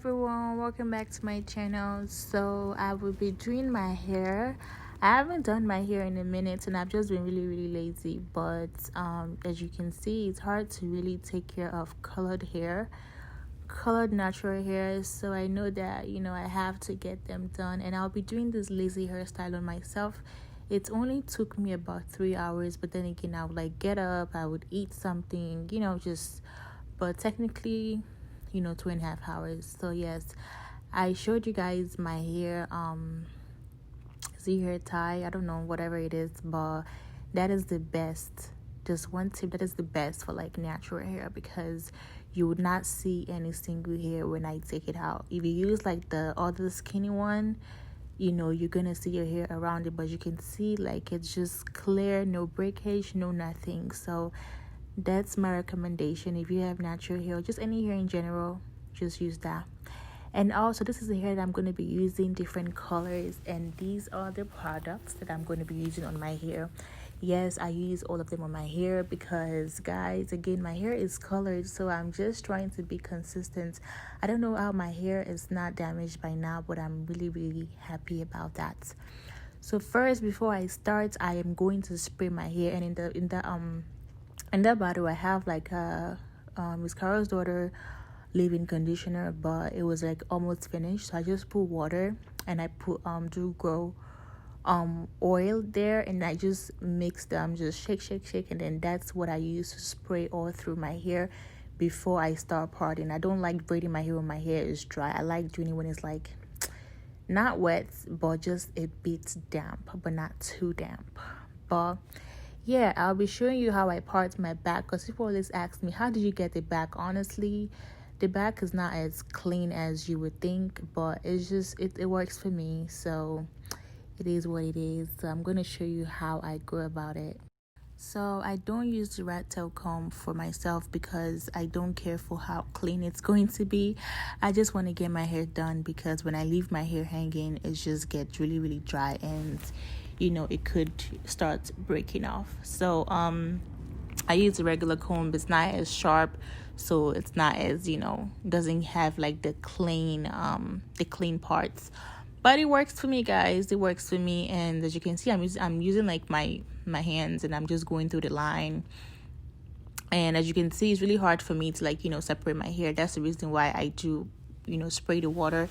everyone, welcome back to my channel. So I will be doing my hair. I haven't done my hair in a minute and I've just been really lazy, but as you can see, it's hard to really take care of colored natural hair. So I know that I have to get them done, and I'll be doing this lazy hairstyle on myself. It only took me about 3 hours, but then again, I would like get up, I would eat something, but technically 2.5 hours. So yes, I showed you guys my hair Z hair tie, I don't know, whatever it is, but that is the best. Just one tip, that is the best for like natural hair, because you would not see any single hair when I take it out. If you use like the other skinny one, you're gonna see your hair around it, but you can see like it's just clear, no breakage, no nothing. So that's my recommendation. If you have natural hair, just any hair in general, just use that. And also, this is the hair that I'm going to be using, different colors, and these are the products that I'm going to be using on my hair. Yes, I use all of them on my hair because, guys, again, my hair is colored, so I'm just trying to be consistent. I don't know how my hair is not damaged by now, but I'm really happy about that. So first, before I start, I am going to spray my hair, and in that bottle I have like a Miss Carol's Daughter leave-in conditioner, but it was like almost finished, so I just put water and I put Do Grow oil there, and I just mix them, just shake, and then that's what I use to spray all through my hair before I start parting. I don't like braiding my hair when my hair is dry. I like doing it when it's like not wet, but just a bit damp, but not too damp. But yeah, I'll be showing you how I part my back, because people always ask me, how did you get the back? Honestly, the back is not as clean as you would think, but it's just, it works for me. So it is what it is. So I'm going to show you how I go about it. So I don't use the rat tail comb for myself because I don't care for how clean it's going to be. I just want to get my hair done, because when I leave my hair hanging, it just gets really dry, and it could start breaking off. So I use a regular comb. It's not as sharp, so it's not as doesn't have like the clean parts, but it works for me, guys. It works for me. And as you can see, I'm using like my hands, and I'm just going through the line. And as you can see, it's really hard for me to like separate my hair. That's the reason why I do spray the water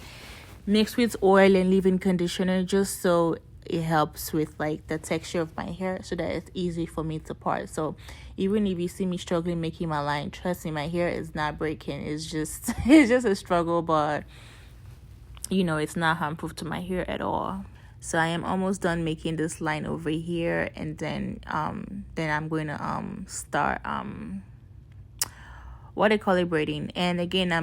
mixed with oil and leave-in conditioner, just so it helps with like the texture of my hair, so that it's easy for me to part. So even if you see me struggling making my line, trust me, my hair is not breaking. It's just a struggle, but it's not harmful to my hair at all. So I am almost done making this line over here, and then I'm going to start what I call it, braiding. And again, I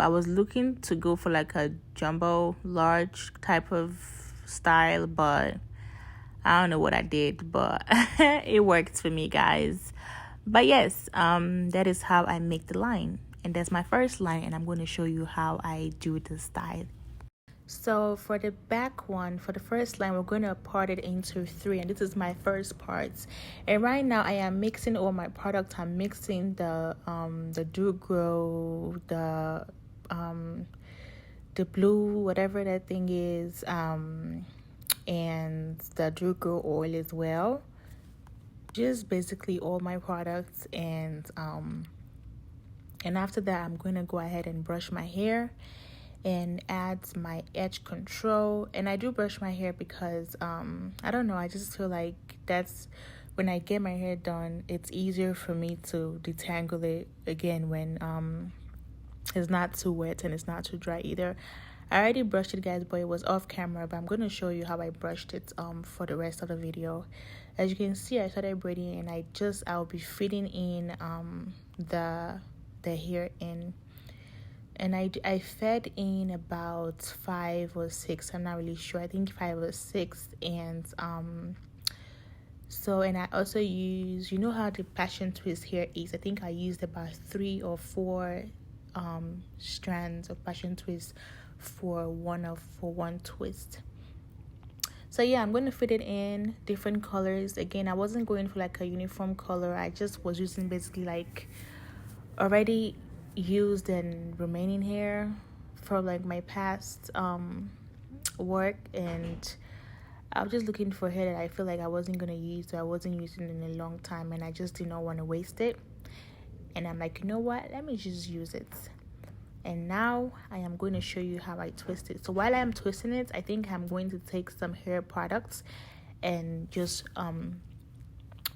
was looking to go for like a jumbo large type of style, but I don't know what I did, but it worked for me, guys. But yes, that is how I make the line, and that's my first line, and I'm going to show you how I do the style. So for the back one, for the first line, we're going to part it into 3, and this is my first parts. And right now I am mixing all my products. I'm mixing the Do Grow, the blue, whatever that thing is, and the Do Grow oil as well. Just basically all my products, and after that I'm going to go ahead and brush my hair and add my edge control. And I do brush my hair because I don't know, I just feel like that's when I get my hair done, it's easier for me to detangle it again when it's not too wet and it's not too dry either. I already brushed it, guys, but it was off camera, but I'm going to show you how I brushed it for the rest of the video. As you can see, I started braiding, and I'll be fitting in the hair in. And I fed in about 5 or 6, I'm not really sure, I think 5 or 6. And and I also use, how the Passiontwist hair is, I think I used about 3 or 4 strands of Passiontwist for one twist. So yeah, I'm going to fit it in different colors. Again, I wasn't going for like a uniform color. I just was using basically like already used and remaining hair for like my past work, and I was just looking for hair that I feel like I wasn't gonna use, or I wasn't using in a long time, and I just did not want to waste it. And I'm like, you know what, let me just use it. And now I am going to show you how I twist it. So while I'm twisting it, I think I'm going to take some hair products and just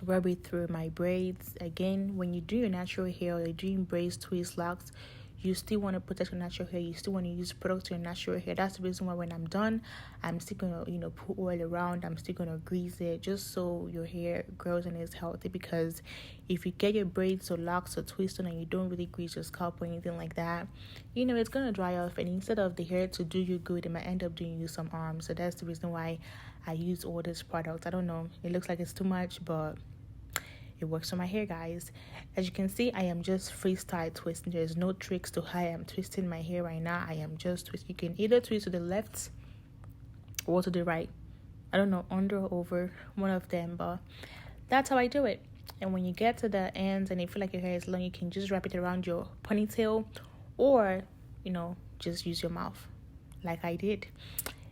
rub it through my braids. Again, when you do your natural hair, or you're doing braids, twists, locks, you still want to protect your natural hair. You still want to use products to your natural hair. That's the reason why when I'm done, I'm still gonna, put oil around. I'm still gonna grease it, just so your hair grows and is healthy. Because if you get your braids or locks or twists on and you don't really grease your scalp or anything like that, it's gonna dry off, and instead of the hair to do you good, it might end up doing you some harm. So that's the reason why I use all these products. I don't know, it looks like it's too much, but it works for my hair, guys. As you can see, I am just freestyle twisting. There's no tricks to how I am twisting my hair right now. I am just twisting. You can either twist to the left or to the right. I don't know, under or over, one of them, but that's how I do it. And when you get to the ends and you feel like your hair is long, you can just wrap it around your ponytail, or just use your mouth like I did.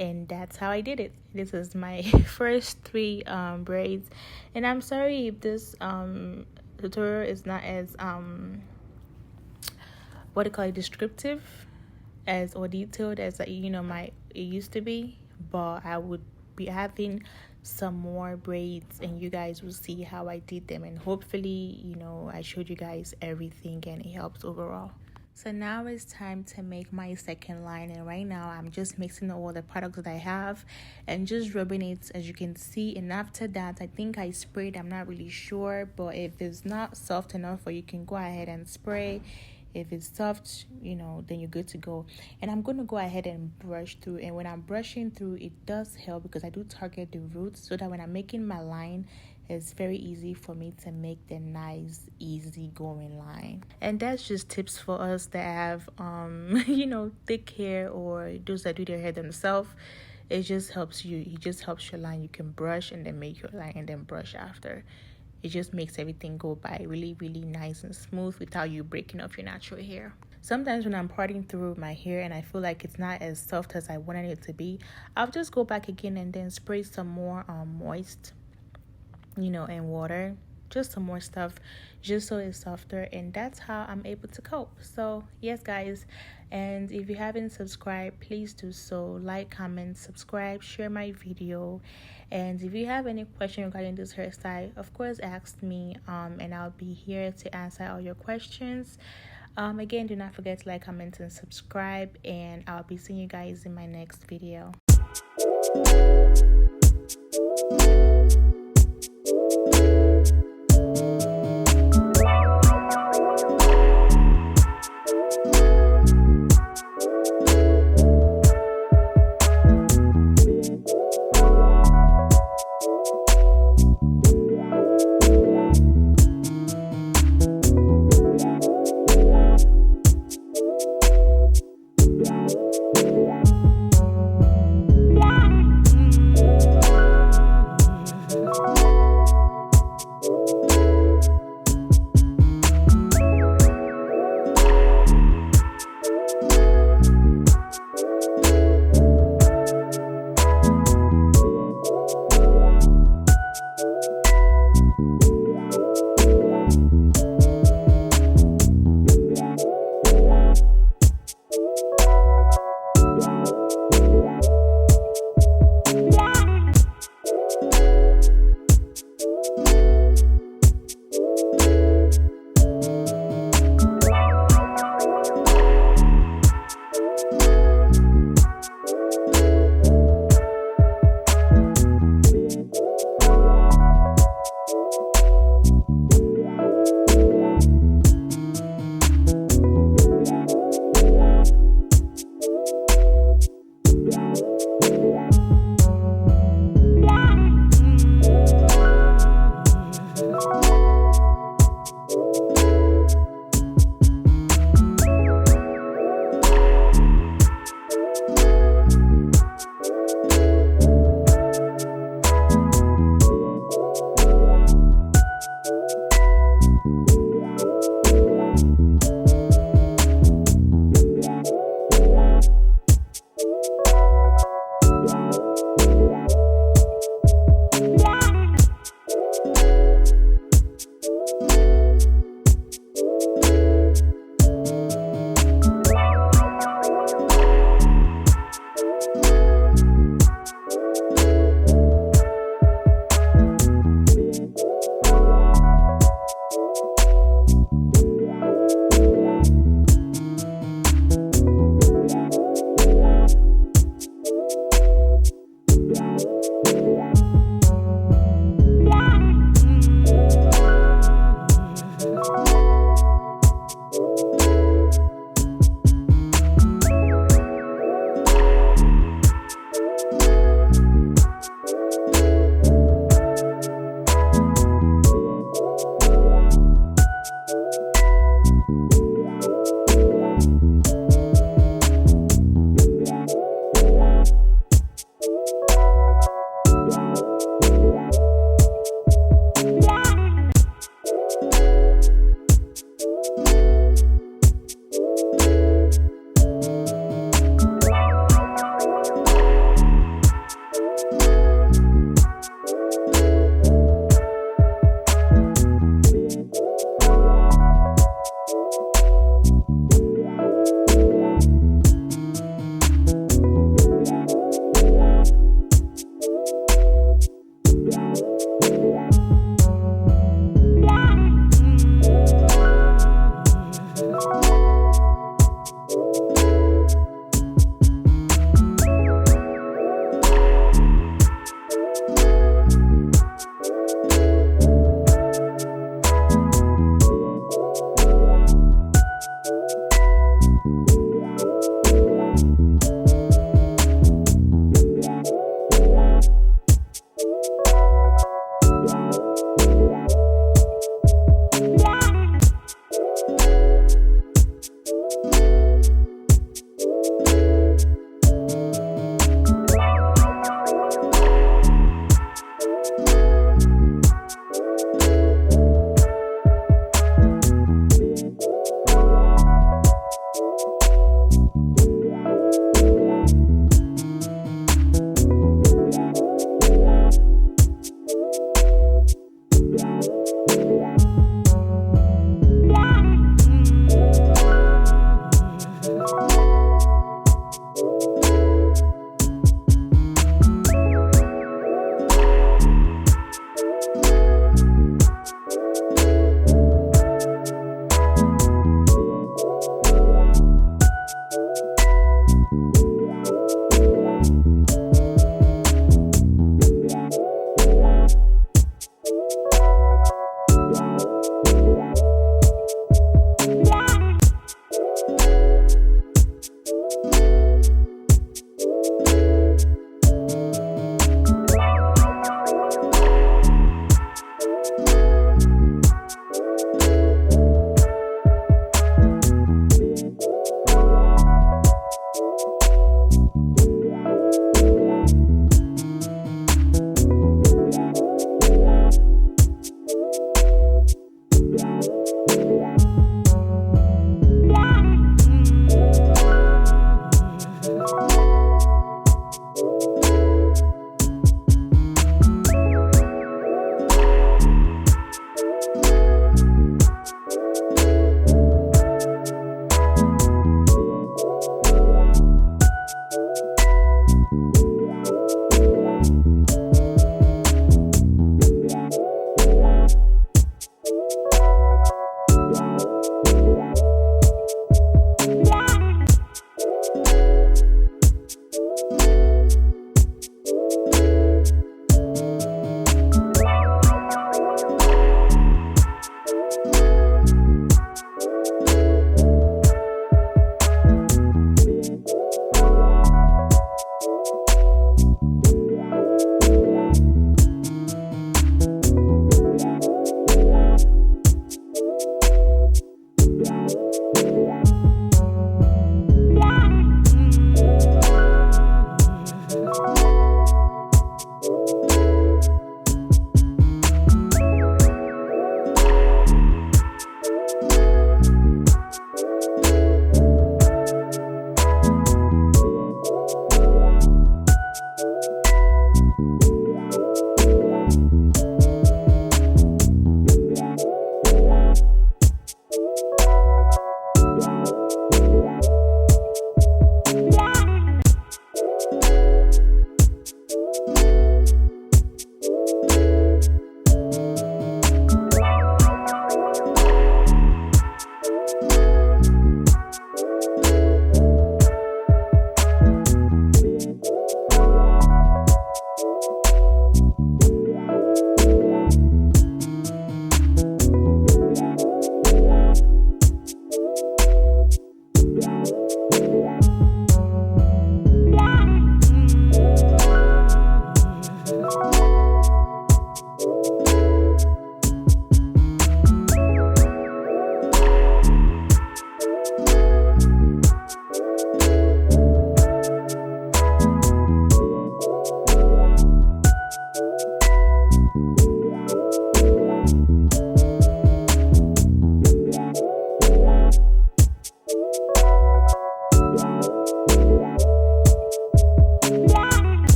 And that's how I did it. This is my first 3 braids, and I'm sorry if this tutorial is not as descriptive as or detailed as it used to be, but I would be having some more braids and you guys will see how I did them, and hopefully I showed you guys everything and it helps overall. So now it's time to make my second line, and right now I'm just mixing all the products that I have and just rubbing it, as you can see. And after that, I think I sprayed, I'm not really sure, but if it's not soft enough, or you can go ahead and spray. If it's soft, then you're good to go. And I'm going to go ahead and brush through, and when I'm brushing through, it does help because I do target the roots, so that when I'm making my line, it's very easy for me to make the nice, easy going line. And that's just tips for us that have, thick hair, or those that do their hair themselves. It just helps you. It just helps your line. You can brush and then make your line and then brush after. It just makes everything go by really, really nice and smooth without you breaking off your natural hair. Sometimes when I'm parting through my hair and I feel like it's not as soft as I wanted it to be, I'll just go back again and then spray some more moist, and water, just some more stuff, just so it's softer. And that's how I'm able to cope. So yes, guys, and if you haven't subscribed, please do so. Like, comment, subscribe, share my video. And if you have any question regarding this hairstyle, of course ask me, and I'll be here to answer all your questions. Again, do not forget to like, comment, and subscribe, and I'll be seeing you guys in my next video.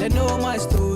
They know my story.